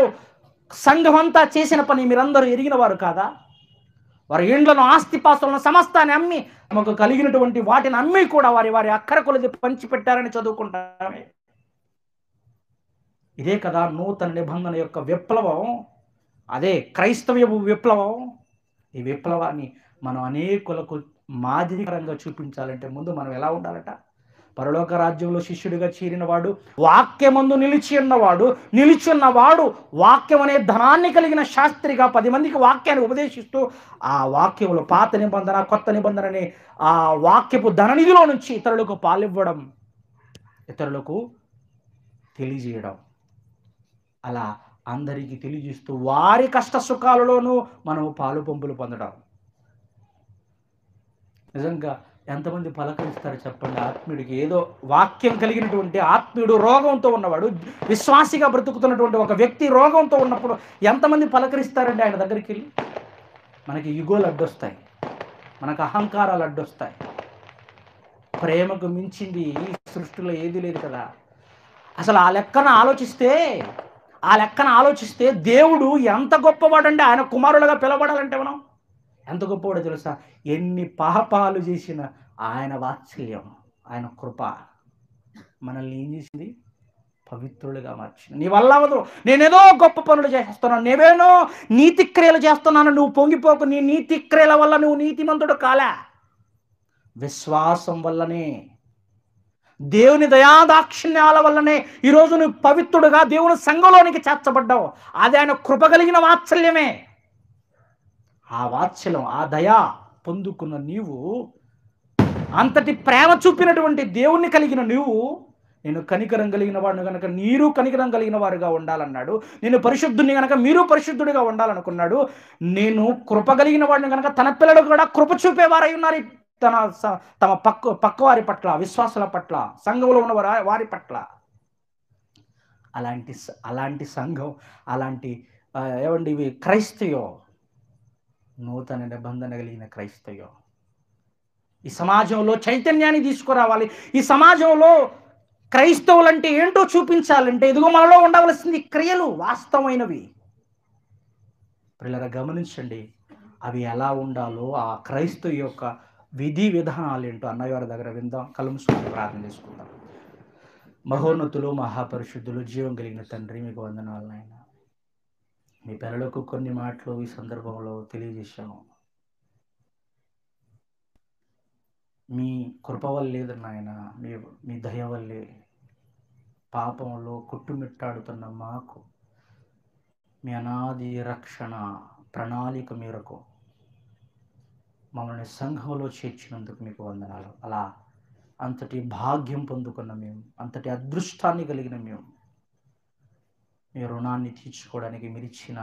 సంఘం అంతా చేసిన పని మీరందరూ ఎరిగిన వారు కాదా? వారి ఇండ్లను, ఆస్తిపాస్తులను సమస్తాన్ని అమ్మి, తమకు కలిగినటువంటి వాటిని అమ్మి కూడా వారి అక్కర కొలది పంచిపెట్టారని చదువుకుంటామే. ఇదే కదా నూతన నిబంధన యొక్క విప్లవం. అదే క్రైస్తవ విప్లవం. ఈ విప్లవాన్ని మనం అనేకులకు మాదిరికరంగా చూపించాలంటే ముందు మనం ఎలా ఉండాలట? పరలోక రాజ్యంలో శిష్యుడిగా చేరినవాడు, వాక్యమందు నిలిచి ఉన్నవాడు వాక్యం అనే ధనాన్ని కలిగిన శాస్త్రిగా 10 మందికి వాక్యాన్ని ఉపదేశిస్తూ, ఆ వాక్యంలో పాత నిబంధన కొత్త నిబంధన అనే ఆ వాక్యపు ధననిధిలో నుంచి ఇతరులకు పాలివ్వడం, ఇతరులకు తెలియజేయడం, అలా అందరికీ తెలియజేస్తూ వారి కష్ట సుఖాలలోనూ మనం పాలు పంపులు పొందడం. నిజంగా ఎంతమంది పలకరిస్తారు చెప్పండి? ఆత్మీయుడికి, ఏదో వాక్యం కలిగినటువంటి ఆత్మీయుడు, రోగంతో ఉన్నవాడు, విశ్వాసిగా బ్రతుకుతున్నటువంటి ఒక వ్యక్తి రోగంతో ఉన్నప్పుడు ఎంతమంది పలకరిస్తారండి ఆయన దగ్గరికి వెళ్ళి? మనకి యుగోలు అడ్డొస్తాయి, మనకు అహంకారాలు అడ్డొస్తాయి. ప్రేమకు మించింది ఈ సృష్టిలో ఏది లేదు కదా. అసలు ఆ లెక్కన ఆలోచిస్తే దేవుడు ఎంత గొప్పవాడండి. ఆయన కుమారులుగా పిలవడాలంటే మనం ఎంత గొప్పవాడో తెలుసా? ఎన్ని పాపాలు చేసిన ఆయన వాత్సల్యం, ఆయన కృప మనల్ని ఏం చేసింది? పవిత్రులుగా మార్చింది. నీ వల్ల అవ్వదు, నేనేదో గొప్ప పనులు చేస్తున్నాను, నేనేనో నీతి క్రియలు చేస్తున్నాను, నువ్వు పొంగిపోకు. నీ నీతి క్రియల వల్ల నువ్వు నీతిమంతుడు కాలే. విశ్వాసం వల్లనే, దేవుని దయాదాక్షిణ్యాల వల్లనే ఈరోజు నువ్వు పవిత్రుడుగా దేవుని సంఘంలోనికి చేర్చబడ్డావు. అది ఆయన కృప కలిగిన వాత్సల్యమే. ఆ వాత్సల్యం, ఆ దయా పొందుకున్న నీవు, అంతటి ప్రేమ చూపినటువంటి దేవుణ్ణి కలిగిన నీవు, నేను కనికరం కలిగిన వాడిని కనుక మీరు కనికరం కలిగిన వారుగా ఉండాలన్నాడు. నేను పరిశుద్ధుని కనుక మీరు పరిశుద్ధుడిగా ఉండాలనుకున్నాడు. నేను కృప కలిగిన వాడిని కనుక తన పిల్లలు కూడా కృప చూపేవారై ఉన్నారు. తమ పక్క వారి పట్ల, విశ్వాసుల పట్ల, సంఘంలో ఉన్న వారి పట్ల. అలాంటి సంఘం, అలాంటి ఏమండి ఇవి క్రైస్తవం, నూతన నిబంధన కలిగిన క్రైస్తవం. ఈ సమాజంలో చైతన్యాన్ని తీసుకురావాలి. ఈ సమాజంలో క్రైస్తవులంటే ఏంటో చూపించాలంటే ఇదిగో మనలో ఉండవలసింది క్రియలు, వాస్తవమైనవి. పిల్లరా గమనించండి, అవి ఎలా ఉండాలో ఆ క్రైస్తవ యొక్క విధి విధానాలు ఏంటో అన్నయ్య వారి దగ్గర విందాం. కళ్ళు మూసుకొని ప్రార్థన చేసుకుందాం. మహోన్నతులు, మహాపరిశుద్ధులు, జీవం కలిగిన తండ్రి, మీకు వందనాలు నాయన. మీ పిల్లలకు కొన్ని మాటలు ఈ సందర్భంలో తెలియజేశాము. మీ కృప వల్లేదు నాయన, మీ దయ వల్లే పాపంలో కొట్టుమిట్టాడుతున్న మాకు మీ అనాది రక్షణ ప్రణాళిక మేరకు మమ్మల్ని సంఘంలో చేర్చినందుకు మీకు వందనాలు. అలా అంతటి భాగ్యం పొందుకున్న మేము, అంతటి అదృష్టాన్ని కలిగిన మేము, మీ రుణాన్ని తీర్చుకోవడానికి మీరు ఇచ్చిన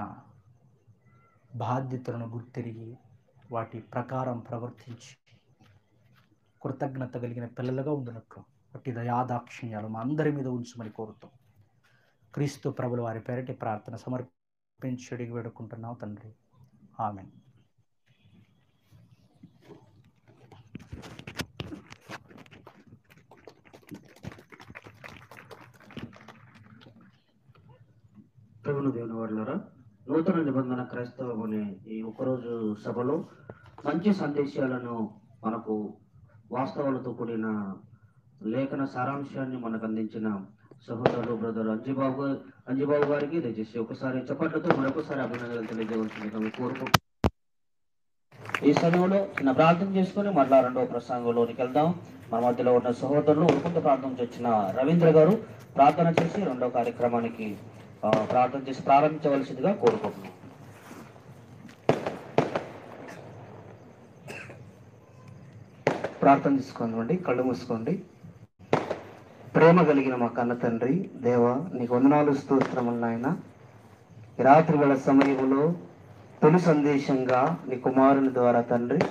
బాధ్యతలను గుర్తెరిగి వాటి ప్రకారం ప్రవర్తించి కృతజ్ఞత కలిగిన పిల్లలుగా ఉండినట్లు వాటి దయాదాక్షిణ్యాలు మా అందరి మీద ఉంచమని కోరుతాం. క్రీస్తు ప్రభుల వారి పేరటి ప్రార్థన సమర్పించి అడిగి వేడుకుంటున్నాం తండ్రి, ఆమేన్. ప్రభువును దేవుని వారులారా, నూతన నిబంధన క్రైస్తవం అనే ఈ ఒకరోజు సభలో మంచి సందేశాలను, మనకు వాస్తవాలతో కూడిన లేఖన సారాంశాన్ని మనకు అందించిన సహోదరుడు బ్రదర్ అంజిబాబు గారికి దయచేసి ఒకసారి చప్పట్లతో మరొకసారి అభినందనలు తెలియజేయవలసిందిగా మేము కోరుకుంటున్నాం. ఈ సమయంలో చిన్న ప్రార్థన చేసుకుని మరలా రెండవ ప్రసంగంలోనికి వెళ్దాం. మన మధ్యలో ఉన్న సహోదరులు ఉరుకుంట ప్రార్థన వచ్చిన రవీంద్ర గారు ప్రార్థన చేసి రెండవ కార్యక్రమానికి ప్రార్థన చేసి ప్రారంభించవలసిందిగా కోరుకుంటున్నాం. ప్రార్థన చేసుకోండి, కళ్ళు మూసుకోండి. ప్రేమ కలిగిన మా కన్న తండ్రి, దేవ నీకు వందనాలు, స్తోత్రములు నాయన. ఈ రాత్రి వేళ సమయంలో తొలి సందేశంగా నీ కుమారుని ద్వారా తండ్రి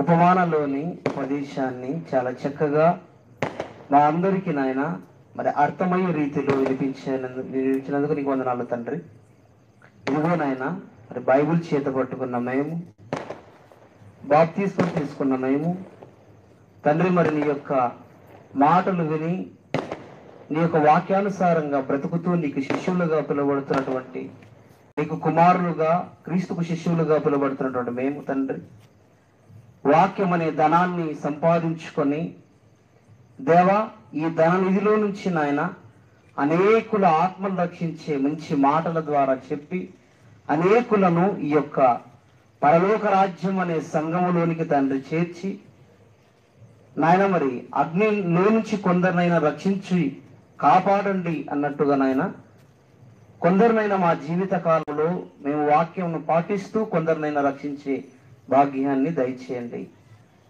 ఉపమానంలోని ఉపదేశాన్ని చాలా చక్కగా మా అందరికీ నాయన మరి అర్థమయ్యే రీతిలో వినిపించినందుకు నీకు వందనాలు తండ్రి. ఇదిగో నాయన మరి బైబిల్ చేత పట్టుకున్న మేము, బాప్తిస్మం తీసుకున్న మేము తండ్రి, మరి నీ యొక్క మాటలు విని నీ యొక్క వాక్యానుసారంగా బ్రతుకుతూ నీకు శిష్యులుగా పిలువబడుతున్నటువంటి, నీకు కుమారులుగా క్రీస్తుకు శిష్యులుగా పిలువబడుతున్నటువంటి మేము తండ్రి, వాక్యం అనే ధనాన్ని సంపాదించుకొని దేవా ఈ ధననిధిలో నుంచి నాయన అనేకుల ఆత్మలు రక్షించే మంచి మాటల ద్వారా చెప్పి అనేకులను ఈ యొక్క పరలోక రాజ్యం అనే సంఘములోనికి తండ్రి చేర్చి నాయన మరి అగ్నిలో నుంచి కొందరినైనా రక్షించి కాపాడండి అన్నట్టుగా నాయన కొందరినైనా మా జీవిత కాలంలో మేము వాక్యంను పాటిస్తూ కొందరినైనా రక్షించే భాగ్యాన్ని దయచేయండి.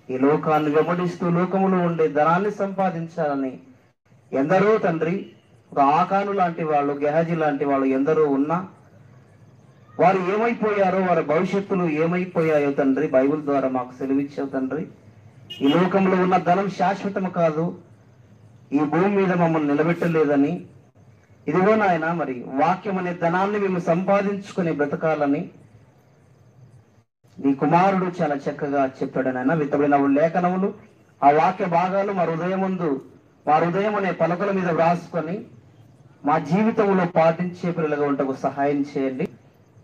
ఈ లోకాన్ని వెంబడిస్తూ లోకములో ఉండే ధనాన్ని సంపాదించాలని ఎందరో తండ్రి, ఒక ఆకాను లాంటి వాళ్ళు, గెహజీ లాంటి వాళ్ళు ఎందరో ఉన్నా వారు ఏమైపోయారో, వారి భవిష్యత్తులు ఏమైపోయాయో తండ్రి బైబిల్ ద్వారా మాకు సెలవిచ్చావు తండ్రి. ఈ లోకంలో ఉన్న ధనం శాశ్వతం కాదు, ఈ భూమి మీద మమ్మల్ని నిలబెట్టలేదని, ఇదిగో నాయన మరి వాక్యం అనే ధనాన్ని మేము సంపాదించుకుని బ్రతకాలని నీ కుమారుడు చాలా చక్కగా చెప్పాడు నాయన. విత్తబడిన లేఖనములు, ఆ వాక్య భాగాలు మా హృదయం అనే పలకల మీద వ్రాసుకొని మా జీవితంలో పాటించే పిల్లలుగా ఉంటకు సహాయం చేయండి.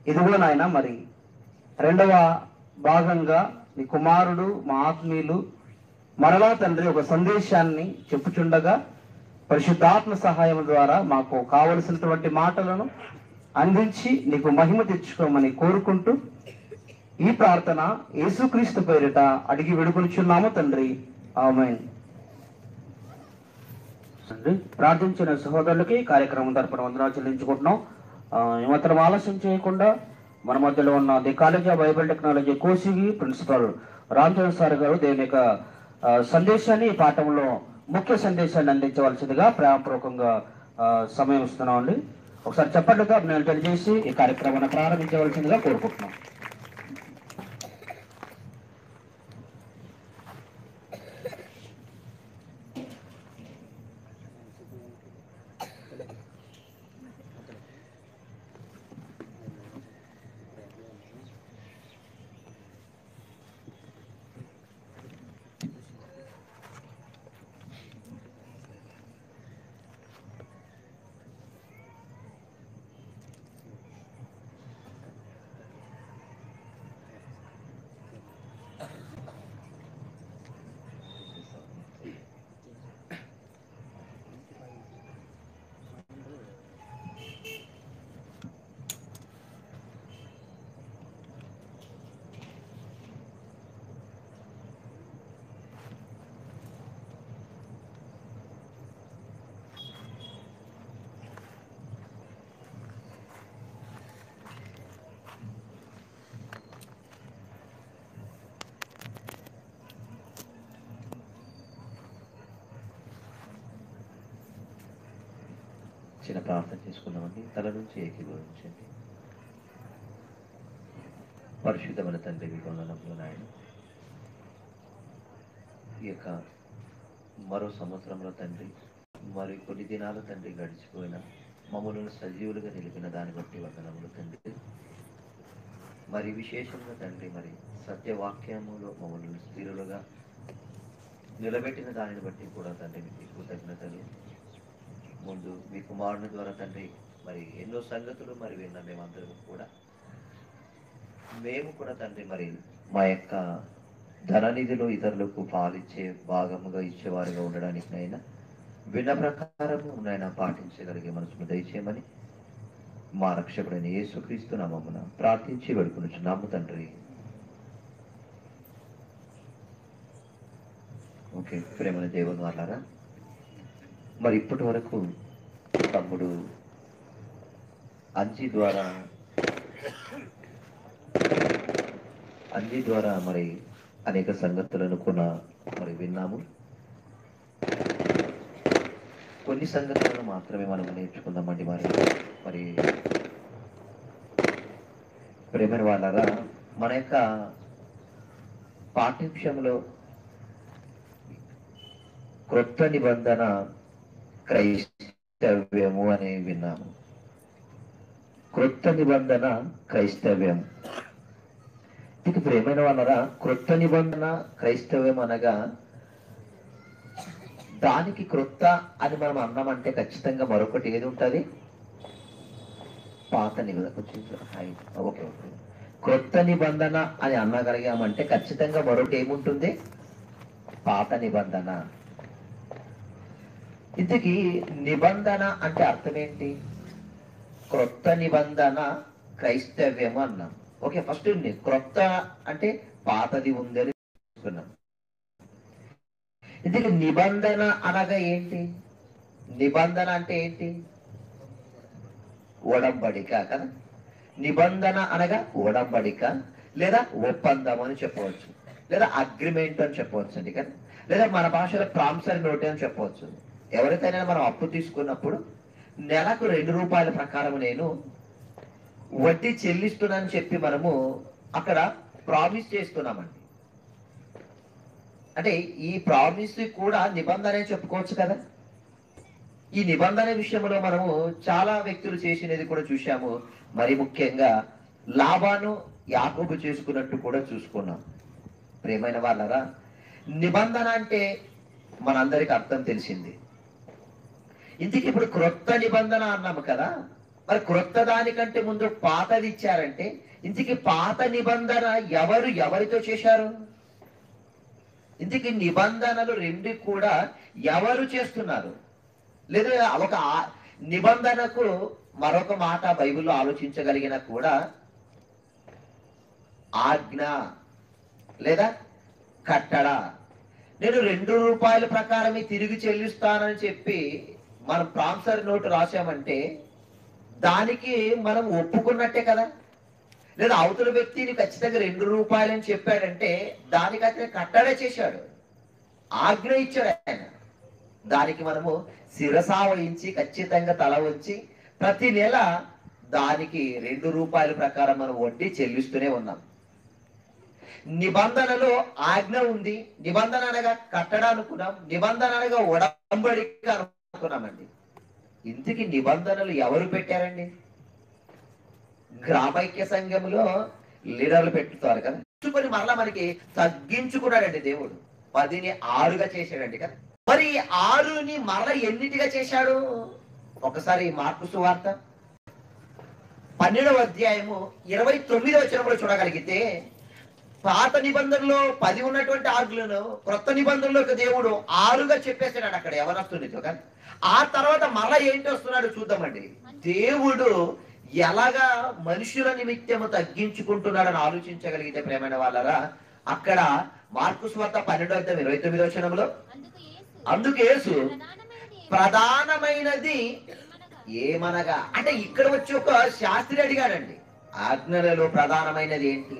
ఇదిగో నాయన మరి రెండవ భాగంగా నీ కుమారుడు మా ఆత్మీయులు మరలా తండ్రి ఒక సందేశాన్ని చెప్పుచుండగా పరిశుద్ధాత్మ సహాయం ద్వారా మాకు కావలసినటువంటి మాటలను అందించి నీకు మహిమ తెచ్చుకోమని కోరుకుంటూ ఈ ప్రార్థన యేసుక్రీస్తు పేరిట అడిగి వేడుకొనుచున్నాము తండ్రి, ఆమేన్. ప్రార్థించిన సహోదరులకి కార్యక్రమం తరపున వందనాలు చెల్లించుకుంటున్నాం. ఏమాత్రం ఆలస్యం చేయకుండా మన మధ్యలో ఉన్న the college of Bible technology Kosigi principal Ramachandra sir గారు దేవుని యొక్క సందేశాన్ని, ఈ పాఠంలో ముఖ్య సందేశాన్ని అందించవలసిందిగా ప్రేమపూర్వకంగా సమయం ఇస్తున్నామండి. ఒకసారి చెప్పట్లుగా నేను తెలియజేసి ఈ కార్యక్రమాన్ని ప్రారంభించవలసిందిగా కోరుకుంటున్నాం. చిన్న ప్రార్థన చేసుకున్నామండి. తల నుంచి ఏకీభవించండి. పరిశుద్ధమైన తండ్రి, మీ వందనములు నాయన. ఈ యొక్క మరో సంవత్సరంలో తండ్రి, మరి కొన్ని దినాలు తండ్రి గడిచిపోయిన మమ్మల్ని సజీవులుగా నిలిపిన దాన్ని బట్టి వందనములు తండ్రి. మరి విశేషంగా తండ్రి మరి సత్యవాక్యములో మమ్మల్ని స్థిరులుగా నిలబెట్టిన దానిని బట్టి కూడా తండ్రి మీకు కృతజ్ఞతలు. ముందు మీ కుమారుని ద్వారా తండ్రి మరి ఎన్నో సంగతులు మరి విన్న మేమందరం కూడా, మేము కూడా తండ్రి మరి మా యొక్క ధననిధిలో ఇతరులకు పాలిచ్చే భాగముగా ఇచ్చేవారుగా ఉండడానికి నైనా విన్న ప్రకారము నైనా పాటించగలిగే మనసును దయచేయమని మా రక్షకుడైన యేసుక్రీస్తు నామమున ప్రార్థించి వేడుకొనుచున్నాము తండ్రి. ఓకే, ప్రేమల దేవుని వాళ్ళారా, మరి ఇప్పటి వరకు తమ్ముడు అంజీ ద్వారా మరి అనేక సంగతులను మరి విన్నాము. కొన్ని సంగతులను మాత్రమే మనం నేర్చుకుందామండి. మరి ప్రేమ వాళ్ళరా, మన యొక్క పాఠ్యాంశంలో క్రొత్త నిబంధన క్రైస్తవ్యము అని విన్నాము. క్రొత్త నిబంధన క్రైస్తవ్యం. ఇక ప్రేమైన వాళ్ళరా, క్రొత్త నిబంధన క్రైస్తవ్యం అనగా దానికి క్రొత్త అని మనం అన్నామంటే ఖచ్చితంగా మరొకటి ఏది ఉంటుంది? పాత నిబంధన. ఓకే, క్రొత్త నిబంధన అని అనగలిగామంటే ఖచ్చితంగా మరొకటి ఏముంటుంది? పాత నిబంధన. ఇంతకీ నిబంధన అంటే అర్థం ఏంటి? క్రొత్త నిబంధన క్రైస్తవ్యము అన్నాం. ఓకే, ఫస్ట్ క్రొత్త అంటే పాతది ఉందని తెలుసుకున్నాం. ఇందుకు నిబంధన అనగా ఏంటి? నిబంధన అంటే ఏంటి? ఒడంబడిక కదా. నిబంధన అనగా ఒడంబడిక లేదా ఒప్పందం అని చెప్పవచ్చు, లేదా అగ్రిమెంట్ అని చెప్పవచ్చు అండి కదా, లేదా మన భాషలో ప్రామిసరీ నోట్ అని చెప్పవచ్చు. ఎవరికైనా మనం అప్పు తీసుకున్నప్పుడు నెలకు 2 రూపాయల ప్రకారం నేను వడ్డీ చెల్లిస్తున్నానని చెప్పి మనము అక్కడ ప్రామిస్ చేస్తున్నామండి. అంటే ఈ ప్రామిస్ కూడా నిబంధన అని చెప్పుకోవచ్చు కదా. ఈ నిబంధన విషయంలో మనము చాలా వ్యక్తులు చేసినది కూడా చూశాము. మరి ముఖ్యంగా లాభాను యాకోబు చేసుకున్నట్టు కూడా చూసుకున్నాం. ప్రియమైన వాళ్ళరా, నిబంధన అంటే మనందరికి అర్థం తెలిసింది. ఇందుకు ఇప్పుడు క్రొత్త నిబంధన అన్నాము కదా. మరి క్రొత్త దానికంటే ముందు పాతది ఇచ్చారంటే ఇందుకు పాత నిబంధన ఎవరితో చేశారు? ఇందుకు నిబంధనలు 2 కూడా ఎవరు చేస్తున్నారు? లేదా ఒక నిబంధనకు మరొక మాట బైబిల్లో ఆలోచించగలిగిన కూడా ఆజ్ఞ లేదా కట్టడ. నేను 2 రూపాయల ప్రకారమే తిరిగి చెల్లిస్తానని చెప్పి మనం ప్రామిసరీ నోటు రాసామంటే దానికి మనం ఒప్పుకున్నట్టే కదా. లేదా అవతల వ్యక్తిని ఖచ్చితంగా 2 రూపాయలు అని చెప్పాడంటే దానికి అతను కట్టడే చేశాడు, ఆజ్ఞ ఇచ్చాడు ఆయన. దానికి మనము శిరస వహించి ఖచ్చితంగా తల వచ్చి ప్రతి నెల దానికి 2 రూపాయల ప్రకారం మనం వడ్డీ చెల్లిస్తూనే ఉన్నాం. నిబంధనలో ఆజ్ఞ ఉంది. నిబంధన అనగా కట్టడ అనుకున్నాం, నిబంధన అనగా ఒడంబడిక అనుకున్నామండి. ఇంతకీ నిబంధనలు ఎవరు పెట్టారండి? గ్రామైక్య సంఘంలో లీడర్లు పెట్టుతారు కదా. మరలా మనకి తగ్గించుకున్నాడండి దేవుడు. 10ని 6గా చేశాడండి కదా. మరి 6ని మరలా ఎన్నిటిగా చేశాడు? ఒకసారి మార్కు సువార్త 12వ అధ్యాయము 29వ వచనంలో చూడగలిగితే పాత నిబంధనలో 10 ఉన్నటువంటి ఆజ్ఞలను క్రొత్త నిబంధనలోకి దేవుడు 6గా చెప్పేశాడు అక్కడ ఎవరొస్తుంది కదా. ఆ తర్వాత మరలా ఏంటి వస్తున్నాడు చూద్దామండి. దేవుడు ఎలాగా మనుషుల నిమిత్తము తగ్గించుకుంటున్నాడని ఆలోచించగలిగితే ప్రేమైన వాళ్ళరా, అక్కడ మార్కు సువార్త 12వ అధ్యాయం 29వ వచనంలో అందుకు యేసు ప్రధానమైనది ఏమనగా, అంటే ఇక్కడ వచ్చి ఒక శాస్త్రి అడిగాడండి, ఆజ్ఞలలో ప్రధానమైనది ఏంటి?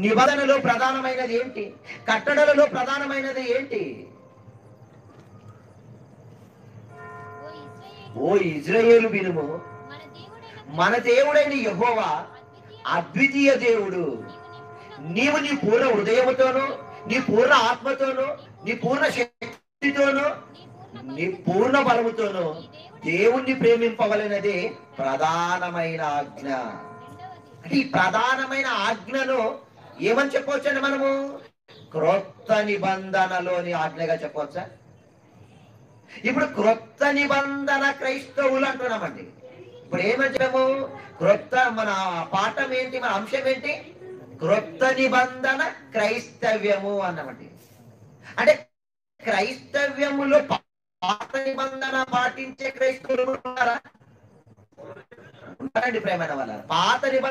నిబంధనలో ప్రధానమైనది ఏంటి? కట్టడలలో ప్రధానమైనది ఏంటి? ఓ ఇజ్రాయేలు వినుము, మన దేవుడైన యెహోవా అద్వితీయ దేవుడు. నీవు నీ పూర్ణ హృదయముతోను, నీ పూర్ణ ఆత్మతోను, నీ పూర్ణ శక్తితోను, నీ పూర్ణ బలముతోను దేవుణ్ణి ప్రేమింపవలెనదే ప్రధానమైన ఆజ్ఞ. అంటే ఈ ప్రధానమైన ఆజ్ఞను ఏమని చెప్పవచ్చండి మనము? క్రొత్త నిబంధనలోని ఆజ్ఞగా చెప్పవచ్చా? ఇప్పుడు క్రొత్త నిబంధన క్రైస్తవులు అంటున్నామండి. ఇప్పుడు ఏమంటాము? క్రొత్త మన పాఠం ఏంటి, మన అంశం ఏంటి? క్రొత్త నిబంధన క్రైస్తవ్యము అన్నమాట. అంటే క్రైస్తవ్యములో పాత నిబంధన పాటించే క్రైస్తవులు ఉన్నారా? ఉన్నారండి ప్రేమైన వాళ్ళ. పాత నిబంధన